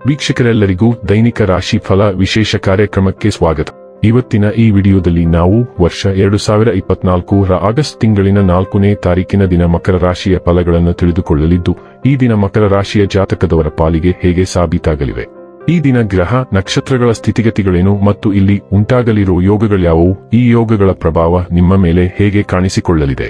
ವೀಕ್ಷಕರೆಲ್ಲರಿಗೂ ದೈನಿಕ ರಾಶಿ ಫಲ ವಿಶೇಷ ಕಾರ್ಯಕ್ರಮಕ್ಕೆ ಸ್ವಾಗತ. ಇವತ್ತಿನ ಈ ವಿಡಿಯೋದಲ್ಲಿ ನಾವು ವರ್ಷ 2024ರ ಆಗಸ್ಟ್ ತಿಂಗಳಿನ 4ನೇ ತಾರೀಕಿನ ದಿನ ಮಕರ ರಾಶಿಯ ಫಲಗಳನ್ನು ತಿಳಿದುಕೊಳ್ಳಲಿದ್ದು, ಈ ದಿನ ಮಕರ ರಾಶಿಯ ಜಾತಕದವರ ಪಾಲಿಗೆ ಹೇಗೆ ಸಾಬೀತಾಗಲಿವೆ, ಈ ದಿನ ಗ್ರಹ ನಕ್ಷತ್ರಗಳ ಸ್ಥಿತಿಗತಿಗಳೇನು ಮತ್ತು ಇಲ್ಲಿ ಉಂಟಾಗಲಿರುವ ಯೋಗಗಳ್ಯಾವುವು, ಈ ಯೋಗಗಳ ಪ್ರಭಾವ ನಿಮ್ಮ ಮೇಲೆ ಹೇಗೆ ಕಾಣಿಸಿಕೊಳ್ಳಲಿದೆ,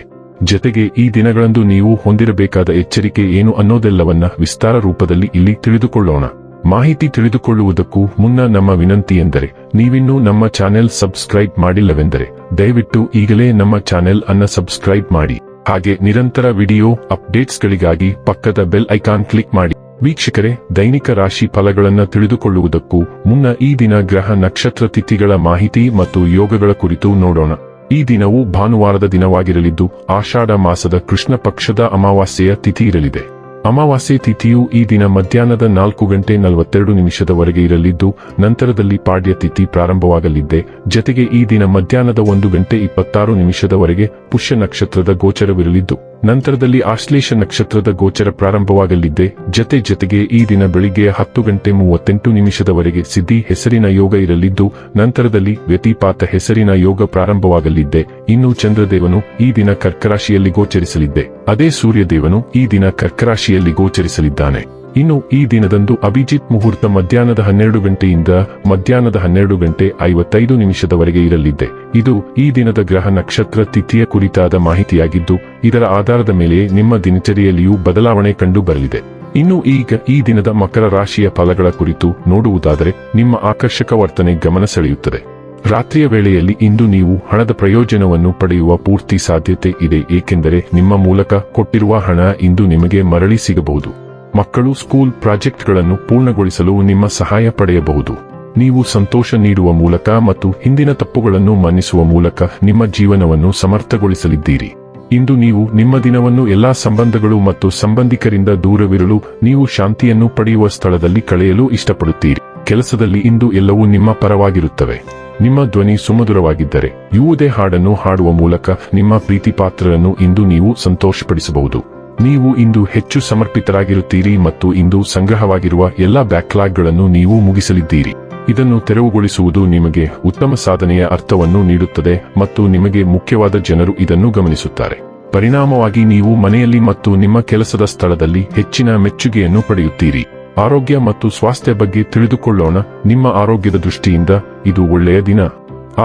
ಜತೆಗೆ ಈ ದಿನಗಳಂದು ನೀವು ಹೊಂದಿರಬೇಕಾದ ಎಚ್ಚರಿಕೆ ಏನು ಅನ್ನೋದೆಲ್ಲವನ್ನ ವಿಸ್ತಾರ ರೂಪದಲ್ಲಿ ಇಲ್ಲಿ ತಿಳಿದುಕೊಳ್ಳೋಣ. ಮಾಹಿತಿ ತಿಳಿದುಕೊಳ್ಳುವುದಕ್ಕೂ ಮುನ್ನ ನಮ್ಮ ವಿನಂತಿ ಎಂದರೆ, ನೀವಿನ್ನೂ ನಮ್ಮ ಚಾನೆಲ್ ಸಬ್ಸ್ಕ್ರೈಬ್ ಮಾಡಿಲ್ಲವೆಂದರೆ ದಯವಿಟ್ಟು ಈಗಲೇ ನಮ್ಮ ಚಾನೆಲ್ ಅನ್ನ ಸಬ್ಸ್ಕ್ರೈಬ್ ಮಾಡಿ. ಹಾಗೆ ನಿರಂತರ ವಿಡಿಯೋ ಅಪ್ಡೇಟ್ಸ್ಗಳಿಗಾಗಿ ಪಕ್ಕದ ಬೆಲ್ ಐಕಾನ್ ಕ್ಲಿಕ್ ಮಾಡಿ. ವೀಕ್ಷಕರೇ, ದೈನಿಕ ರಾಶಿ ಫಲಗಳನ್ನು ತಿಳಿದುಕೊಳ್ಳುವುದಕ್ಕೂ ಮುನ್ನ ಈ ದಿನ ಗ್ರಹ ನಕ್ಷತ್ರ ತಿಥಿಗಳ ಮಾಹಿತಿ ಮತ್ತು ಯೋಗಗಳ ಕುರಿತು ನೋಡೋಣ. ಈ ದಿನವು ಭಾನುವಾರದ ದಿನವಾಗಿರಲಿದ್ದು, ಆಷಾಢ ಮಾಸದ ಕೃಷ್ಣ ಪಕ್ಷದ ಅಮಾವಾಸ್ಯೆಯ ತಿಥಿ ಇರಲಿದೆ. ಅಮಾವಾಸ್ಯೆ ತಿಥಿಯು ಈ ದಿನ ಮಧ್ಯಾಹ್ನದ 4:42 ಇರಲಿದ್ದು, ನಂತರದಲ್ಲಿ ಪಾಡ್ಯ ತಿಥಿ ಪ್ರಾರಂಭವಾಗಲಿದೆ. ಜತೆಗೆ ಈ ದಿನ ಮಧ್ಯಾಹ್ನದ 1:26 ಪುಷ್ಯ ನಕ್ಷತ್ರದ ಗೋಚರವಿರಲಿದ್ದು, ನಂತರದಲ್ಲಿ ಆಶ್ಲೇಷ ನಕ್ಷತ್ರದ ಗೋಚರ ಪ್ರಾರಂಭವಾಗಲಿದೆ. ಜತೆಗೆ ಈ ದಿನ ಬೆಳಿಗ್ಗೆ 10:38 ಸಿದ್ಧಿ ಹೆಸರಿನ ಯೋಗ ಇರಲಿದ್ದು, ನಂತರದಲ್ಲಿ ವ್ಯತಿಪಾತ ಹೆಸರಿನ ಯೋಗ ಪ್ರಾರಂಭವಾಗಲಿದೆ. ಇನ್ನು ಚಂದ್ರದೇವನು ಈ ದಿನ ಕರ್ಕರಾಶಿಯಲ್ಲಿ ಗೋಚರಿಸಲಿದೆ. ಅದೇ ಸೂರ್ಯದೇವನು ಈ ದಿನ ಕರ್ಕರಾಶಿಯಲ್ಲಿ ಗೋಚರಿಸಲಿದ್ದಾನೆ. ಇನ್ನು ಈ ದಿನದಂದು ಅಭಿಜಿತ್ ಮುಹೂರ್ತ ಮಧ್ಯಾಹ್ನದ 12 ಮಧ್ಯಾಹ್ನದ 12:55 ಇರಲಿದೆ. ಇದು ಈ ದಿನದ ಗ್ರಹ ನಕ್ಷತ್ರ ತಿಥಿಯ ಕುರಿತಾದ ಮಾಹಿತಿಯಾಗಿದ್ದು, ಇದರ ಆಧಾರದ ಮೇಲೆ ನಿಮ್ಮ ದಿನಚರಿಯಲ್ಲಿಯೂ ಬದಲಾವಣೆ ಕಂಡು ಬರಲಿದೆ. ಇನ್ನು ಈಗ ಈ ದಿನದ ಮಕರ ರಾಶಿಯ ಫಲಗಳ ಕುರಿತು ನೋಡುವುದಾದರೆ, ನಿಮ್ಮ ಆಕರ್ಷಕ ವರ್ತನೆ ಗಮನ ಸೆಳೆಯುತ್ತದೆ. ರಾತ್ರಿಯ ವೇಳೆಯಲ್ಲಿ ಇಂದು ನೀವು ಹಣದ ಪ್ರಯೋಜನವನ್ನು ಪಡೆಯುವ ಪೂರ್ತಿ ಸಾಧ್ಯತೆ ಇದೆ, ಏಕೆಂದರೆ ನಿಮ್ಮ ಮೂಲಕ ಕೊಟ್ಟಿರುವ ಹಣ ಇಂದು ನಿಮಗೆ ಮರಳಿ ಸಿಗಬಹುದು. ಮಕ್ಕಳು ಸ್ಕೂಲ್ ಪ್ರಾಜೆಕ್ಟ್ಗಳನ್ನು ಪೂರ್ಣಗೊಳಿಸಲು ನಿಮ್ಮ ಸಹಾಯ ಪಡೆಯಬಹುದು. ನೀವು ಸಂತೋಷ ನೀಡುವ ಮೂಲಕ ಮತ್ತು ಹಿಂದಿನ ತಪ್ಪುಗಳನ್ನು ಮನ್ನಿಸುವ ಮೂಲಕ ನಿಮ್ಮ ಜೀವನವನ್ನು ಸಮರ್ಥಗೊಳಿಸಲಿದ್ದೀರಿ. ಇಂದು ನೀವು ನಿಮ್ಮ ದಿನವನ್ನು ಎಲ್ಲಾ ಸಂಬಂಧಗಳು ಮತ್ತು ಸಂಬಂಧಿಕರಿಂದ ದೂರವಿರಲು ನೀವು ಶಾಂತಿಯನ್ನು ಪಡೆಯುವ ಸ್ಥಳದಲ್ಲಿ ಕಳೆಯಲು ಇಷ್ಟಪಡುತ್ತೀರಿ. ಕೆಲಸದಲ್ಲಿ ಇಂದು ಎಲ್ಲವೂ ನಿಮ್ಮ ಪರವಾಗಿರುತ್ತವೆ. ನಿಮ್ಮ ಧ್ವನಿ ಸುಮಧುರವಾಗಿದ್ದರೆ ಯಾವುದೇ ಹಾಡನ್ನು ಹಾಡುವ ಮೂಲಕ ನಿಮ್ಮ ಪ್ರೀತಿಪಾತ್ರರನ್ನು ಇಂದು ನೀವು ಸಂತೋಷಪಡಿಸಬಹುದು. ನೀವು ಇಂದು ಹೆಚ್ಚು ಸಮರ್ಪಿತರಾಗಿರುತ್ತೀರಿ ಮತ್ತು ಇಂದು ಸಂಗ್ರಹವಾಗಿರುವ ಎಲ್ಲಾ ಬ್ಯಾಕ್ಲಾಗ್ಗಳನ್ನು ನೀವು ಮುಗಿಸಲಿದ್ದೀರಿ. ಇದನ್ನು ತೆರವುಗೊಳಿಸುವುದು ನಿಮಗೆ ಉತ್ತಮ ಸಾಧನೆಯ ಅರ್ಥವನ್ನು ನೀಡುತ್ತದೆ ಮತ್ತು ನಿಮಗೆ ಮುಖ್ಯವಾದ ಜನರು ಇದನ್ನು ಗಮನಿಸುತ್ತಾರೆ. ಪರಿಣಾಮವಾಗಿ ನೀವು ಮನೆಯಲ್ಲಿ ಮತ್ತು ನಿಮ್ಮ ಕೆಲಸದ ಸ್ಥಳದಲ್ಲಿ ಹೆಚ್ಚಿನ ಮೆಚ್ಚುಗೆಯನ್ನು ಪಡೆಯುತ್ತೀರಿ. ಆರೋಗ್ಯ ಮತ್ತು ಸ್ವಾಸ್ಥ್ಯ ಬಗ್ಗೆ ತಿಳಿದುಕೊಳ್ಳೋಣ. ನಿಮ್ಮ ಆರೋಗ್ಯದ ದೃಷ್ಟಿಯಿಂದ ಇದು ಒಳ್ಳೆಯ ದಿನ.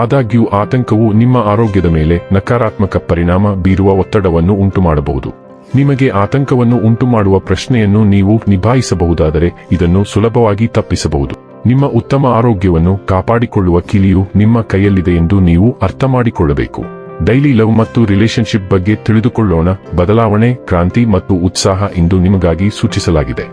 ಆದಾಗ್ಯೂ ಆತಂಕವು ನಿಮ್ಮ ಆರೋಗ್ಯದ ಮೇಲೆ ನಕಾರಾತ್ಮಕ ಪರಿಣಾಮ ಬೀರುವ ಒತ್ತಡವನ್ನು ಉಂಟುಮಾಡಬಹುದು. ನಿಮಗೆ ಆತಂಕವನ್ನು ಉಂಟುಮಾಡುವ ಪ್ರಶ್ನೆಯನ್ನು ನೀವು ನಿಭಾಯಿಸಬಹುದಾದರೆ ಇದನ್ನು ಸುಲಭವಾಗಿ ತಪ್ಪಿಸಬಹುದು. ನಿಮ್ಮ ಉತ್ತಮ ಆರೋಗ್ಯವನ್ನು ಕಾಪಾಡಿಕೊಳ್ಳುವ ಕೀಲಿಯು ನಿಮ್ಮ ಕೈಯಲ್ಲಿದೆ ಎಂದು ನೀವು ಅರ್ಥ ಮಾಡಿಕೊಳ್ಳಬೇಕು. ಡೈಲಿ ಲವ್ ಮತ್ತು ರಿಲೇಶನ್ಶಿಪ್ ಬಗ್ಗೆ ತಿಳಿದುಕೊಳ್ಳೋಣ. ಬದಲಾವಣೆ, ಕ್ರಾಂತಿ ಮತ್ತು ಉತ್ಸಾಹ ಇಂದು ನಿಮಗಾಗಿ ಸೂಚಿಸಲಾಗಿದೆ.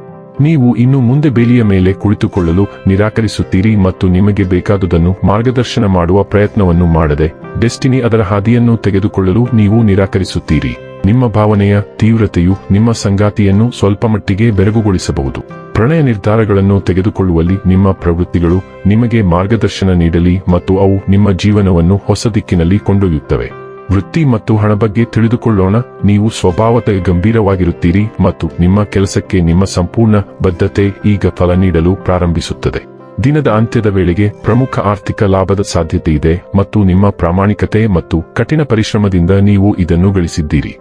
ನೀವು ಇನ್ನು ಮುಂದೆ ಬೇಲಿಯ ಮೇಲೆ ಕುಳಿತುಕೊಳ್ಳಲು ನಿರಾಕರಿಸುತ್ತೀರಿ ಮತ್ತು ನಿಮಗೆ ಬೇಕಾದುದನ್ನು ಮಾರ್ಗದರ್ಶನ ಮಾಡುವ ಪ್ರಯತ್ನವನ್ನು ಮಾಡದೆ ಡೆಸ್ಟಿನಿ ಅದರ ಹಾದಿಯನ್ನು ತೆಗೆದುಕೊಳ್ಳಲು ನೀವು ನಿರಾಕರಿಸುತ್ತೀರಿ. ನಿಮ್ಮ ಭಾವನೆಯ ತೀವ್ರತೆಯು ನಿಮ್ಮ ಸಂಗಾತಿಯನ್ನು ಸ್ವಲ್ಪಮಟ್ಟಿಗೆ ಬೆರಗುಗೊಳಿಸಬಹುದು. ಪ್ರಣಯ ನಿರ್ಧಾರಗಳನ್ನು ತೆಗೆದುಕೊಳ್ಳುವಲ್ಲಿ ನಿಮ್ಮ ಪ್ರವೃತ್ತಿಗಳು ನಿಮಗೆ ಮಾರ್ಗದರ್ಶನ ನೀಡಲಿ ಮತ್ತು ಅವು ನಿಮ್ಮ ಜೀವನವನ್ನು ಹೊಸ ದಿಕ್ಕಿನಲ್ಲಿ ಕೊಂಡೊಯ್ಯುತ್ತವೆ. ವೃತ್ತಿ ಮತ್ತು ಹಣ ಬಗ್ಗೆ ತಿಳಿದುಕೊಳ್ಳೋಣ. ನೀವು ಸ್ವಭಾವತಃ ಗಂಭೀರವಾಗಿರುತ್ತೀರಿ ಮತ್ತು ನಿಮ್ಮ ಕೆಲಸಕ್ಕೆ ನಿಮ್ಮ ಸಂಪೂರ್ಣ ಬದ್ಧತೆ ಈಗ ಫಲ ನೀಡಲು ಪ್ರಾರಂಭಿಸುತ್ತದೆ. ದಿನದ ಅಂತ್ಯದ ವೇಳೆಗೆ ಪ್ರಮುಖ ಆರ್ಥಿಕ ಲಾಭದ ಸಾಧ್ಯತೆ ಇದೆ ಮತ್ತು ನಿಮ್ಮ ಪ್ರಾಮಾಣಿಕತೆ ಮತ್ತು ಕಠಿಣ ಪರಿಶ್ರಮದಿಂದ ನೀವು ಇದನ್ನು ಗಳಿಸಿದ್ದೀರಿ.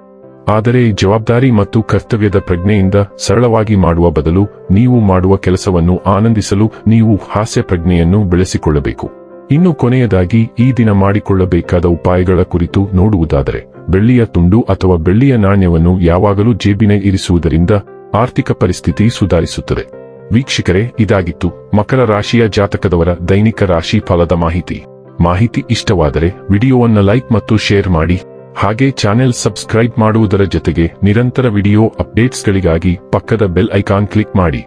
ಆದರೆ ಜವಾಬ್ದಾರಿ ಮತ್ತು ಕರ್ತವ್ಯದ ಪ್ರಜ್ಞೆಯಿಂದ ಸರಳವಾಗಿ ಮಾಡುವ ಬದಲು ನೀವು ಮಾಡುವ ಕೆಲಸವನ್ನು ಆನಂದಿಸಲು ನೀವು ಹಾಸ್ಯ ಪ್ರಜ್ಞೆಯನ್ನು ಬೆಳೆಸಿಕೊಳ್ಳಬೇಕು. ಇನ್ನು ಕೊನೆಯದಾಗಿ ಈ ದಿನ ಮಾಡಿಕೊಳ್ಳಬೇಕಾದ ಉಪಾಯಗಳ ಕುರಿತು ನೋಡುವುದಾದರೆ, ಬೆಳ್ಳಿಯ ತುಂಡು ಅಥವಾ ಬೆಳ್ಳಿಯ ನಾಣ್ಯವನ್ನು ಯಾವಾಗಲೂ ಜೇಬಿನ ಇರಿಸುವುದರಿಂದ ಆರ್ಥಿಕ ಪರಿಸ್ಥಿತಿ ಸುಧಾರಿಸುತ್ತದೆ. ವೀಕ್ಷಕರೇ, ಇದಾಗಿತ್ತು ಮಕರ ರಾಶಿಯ ಜಾತಕದವರ ದೈನಿಕ ರಾಶಿ ಫಲದ ಮಾಹಿತಿ ಇಷ್ಟವಾದರೆ ವಿಡಿಯೋವನ್ನು ಲೈಕ್ ಮತ್ತು ಶೇರ್ ಮಾಡಿ. ಹಾಗೆ ಚಾನೆಲ್ ಸಬ್ಸ್ಕ್ರೈಬ್ ಮಾಡುವುದರ ಜೊತೆಗೆ ನಿರಂತರ ವಿಡಿಯೋ ಅಪ್ಡೇಟ್ಸ್ಗಳಿಗಾಗಿ ಪಕ್ಕದ ಬೆಲ್ ಐಕಾನ್ ಕ್ಲಿಕ್ ಮಾಡಿ.